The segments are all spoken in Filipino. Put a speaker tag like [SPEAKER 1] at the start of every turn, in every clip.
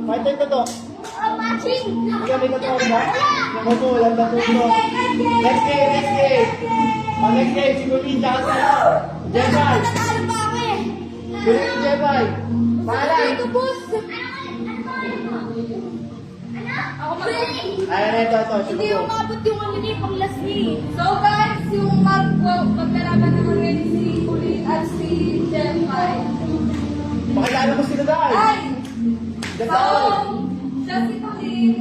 [SPEAKER 1] Pakita yung totoo. Ikaw may totoo ba? Naku po, walang totoo. Next game, next game. Next game, si Gulin, tsaka sa'yo. Jebay. Gulin si Jebay. Pangalan. Ayan, ito.
[SPEAKER 2] Hindi yung mabot yung ano niya, pang last niya. So guys, yung maglalaban naman rin si Kulin at si Jemay.
[SPEAKER 1] Pakilala mo sila dahil.
[SPEAKER 2] Ay!
[SPEAKER 1] Ilan
[SPEAKER 2] So,
[SPEAKER 1] taon?
[SPEAKER 2] siya si Kulin,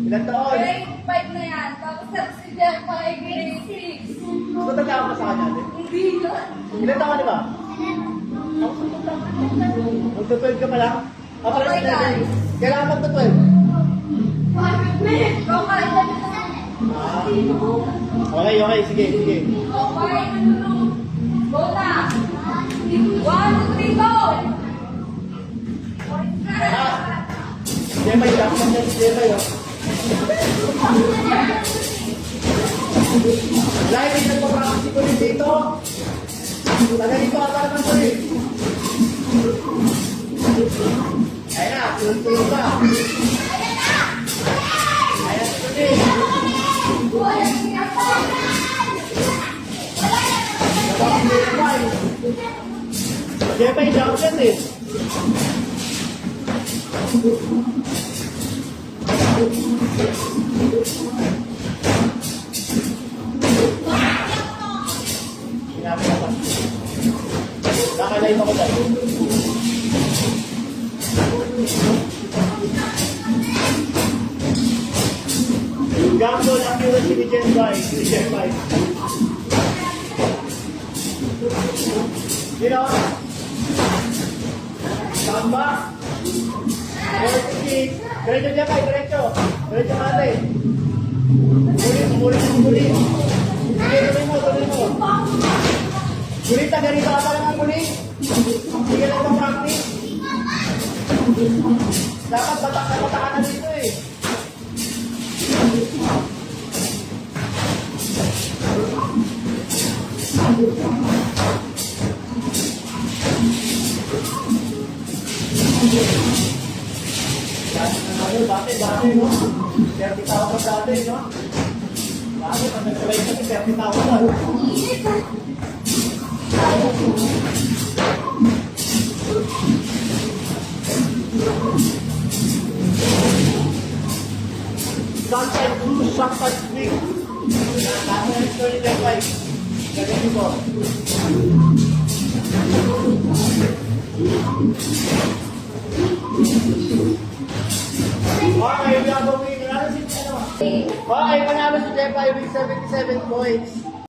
[SPEAKER 1] Ilan taon?
[SPEAKER 2] grade 5 na yan. Tapos si Jemay, grade 6.
[SPEAKER 1] Gusto tanda ka sa kanya din?
[SPEAKER 2] Hindi na.
[SPEAKER 1] Ilan taon di ba? Magto-12 ka pa lang?
[SPEAKER 2] Okay, guys.
[SPEAKER 1] Kailangan magto-12.
[SPEAKER 2] Go, guys.
[SPEAKER 1] Okay, sige.
[SPEAKER 2] Okay. Go na. 1, 2, 3, go!
[SPEAKER 1] Jemay, dapat na si Jemay, oh. Dahil may nagpapractice ko rin dito. Taga dito ka naman ko rin. Ayan na, tulog ka. Ayan, tulog. Jemay, jump yan eh. Sinabi na ba? Nakalain ako dahil. Gamble ang yun si Jemay. Sino? Tamba? Diretso dyan kayo, diretso. Diretso natin. Mulit. Sige, tuloy mo. Mulit, taga rito ka lang ang mulit. Sige lang ang practice. Dapat batak na dito eh. Dati, no? 30,000 dati, no? Dati, pag nagsalay kasi 30,000 na. Sometimes weak. Dati na story like life. Gagawin ko. Okay, panalo si Jemay with 77 points.